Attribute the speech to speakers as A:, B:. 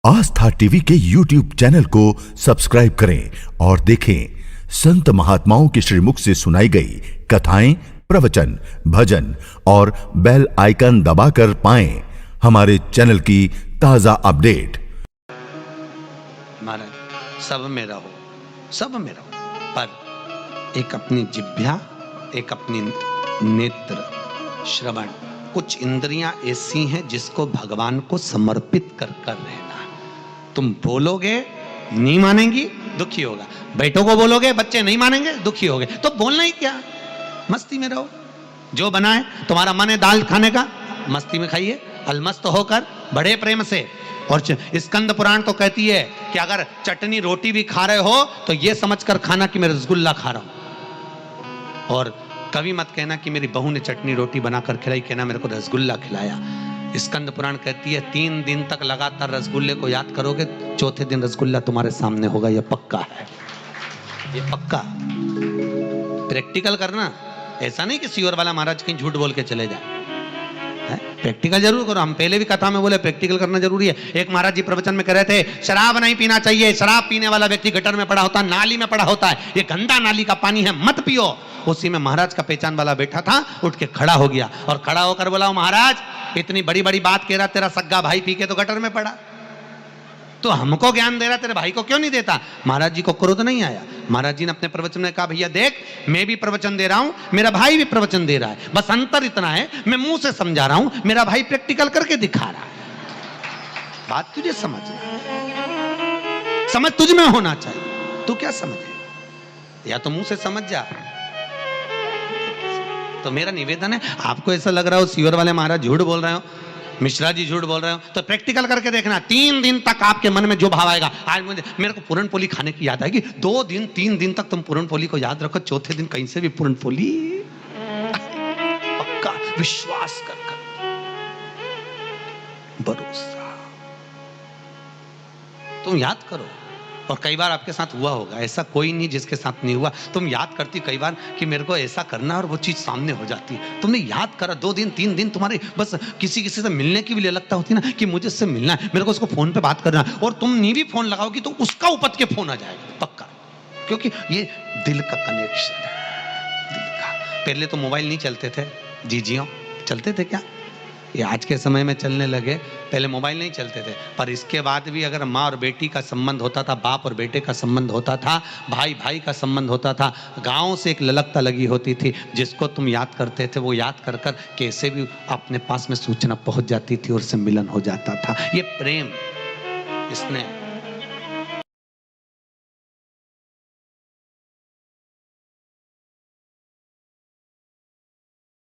A: आस्था TV के YouTube channel को subscribe करें और देखें संत महात्माओं के श्रीमुख से सुनाई गई कथाएं, प्रवचन, भजन और बेल आइकन दबाकर पाएं हमारे चैनल की ताजा अपडेट।
B: महाराज सब में रहो, सब में रहो, पर एक अपनी जिह्वा, एक अपनी नेत्र, श्रवण, कुछ इंद्रियां ऐसी हैं जिसको भगवान को समर्पित कर रहना। तुम बोलोगे नहीं मानेंगी, दुखी होगा। बेटों को बोलोगे बच्चे नहीं मानेंगे, दुखी होगे। तो बोलना ही क्या, मस्ती में रहो। जो बना है तुम्हारा मन है दाल खाने का, मस्ती में खाइए, अलमस्त होकर बड़े प्रेम से। और स्कंद पुराण तो कहती है कि अगर चटनी रोटी भी खा रहे हो तो ये समझकर खाना कि मैं रसगुल्ला खा रहा हूं। और कभी मत कहना कि मेरी बहू ने चटनी रोटी बनाकर खिलाई, कहना मेरे को रसगुल्ला खिलाया। स्कंद पुराण कहती है 3 दिन तक लगातार रसगुल्ले को याद करोगे, चौथे दिन रसगुल्ला तुम्हारे सामने होगा। यह पक्का है, ये पक्का। प्रैक्टिकल करना, ऐसा नहीं कि सीवर वाला महाराज कहीं झूठ बोल के चले जाए। प्रैक्टिकल जरूर करो। हम पहले भी कथा में बोले प्रैक्टिकल करना जरूरी है। एक महाराज जी प्रवचन में कह रहे थे शराब नहीं पीना चाहिए, शराब पीने वाला व्यक्ति गटर में पड़ा होता है, नाली में पड़ा होता है, ये गंदा नाली का पानी है, मत पियो। उसी में महाराज का पहचान वाला बैठा था, उठ के खड़ा हो गया और खड़ा होकर बोला, महाराज इतनी बड़ी बड़ी बात कह रहा, तेरा सग्गा भाई पी के तो गटर में पड़ा, तो हमको ज्ञान दे रहा, तेरे भाई को क्यों नहीं देता? महाराज जी को क्रोध नहीं आया। महाराज जी ने अपने प्रवचन में कहा, भैया देख, मैं भी प्रवचन दे रहा हूं, मेरा भाई भी प्रवचन दे रहा है, बस अंतर इतना है मैं मुंह से समझा रहा हूं, मेरा भाई प्रैक्टिकल करके दिखा रहा है। बात तुझे समझना, समझ तुझ में होना चाहिए। तू क्या समझे, या तो मुंह से समझ जा। तो मेरा निवेदन है, आपको ऐसा लग रहा हो सीवर वाले महाराज झूठ बोल रहे हो, मिश्रा जी झूठ बोल रहे हो, तो प्रैक्टिकल करके देखना। 3 दिन तक आपके मन में जो भाव आएगा, आज मेरे को पूरन पोली खाने की याद आएगी, 2 दिन 3 दिन तक तुम पूरन पोली को याद रखो, चौथे दिन कहीं से भी पूरन पोली पक्का विश्वास कर भरोसा तुम याद करो। और कई बार आपके साथ हुआ होगा, ऐसा कोई नहीं जिसके साथ नहीं हुआ। तुम याद करती कई बार कि मेरे को ऐसा करना, और वो चीज सामने हो जाती है। तुमने याद करा, 2 दिन 3 दिन तुम्हारे बस किसी से मिलने की भी लगता होती ना कि मुझे उससे मिलना है, मेरे को उसको फोन पे बात करना है, और तुम नहीं भी फोन लगाओगी तो उसका उपत के फोन आ जाएगा पक्का, क्योंकि ये दिल का कनेक्शन है, दिल का। पहले तो मोबाइल नहीं चलते थे, जीजियों चलते थे क्या? ये आज के समय में चलने लगे, पहले मोबाइल नहीं चलते थे। पर इसके बाद भी अगर माँ और बेटी का संबंध होता था, बाप और बेटे का संबंध होता था, भाई भाई का संबंध होता था, गांव से एक ललकता लगी होती थी, जिसको तुम याद करते थे, वो याद कर कर कैसे भी अपने पास में सूचना पहुंच जाती थी और उससे मिलन हो जाता था। ये प्रेम इसने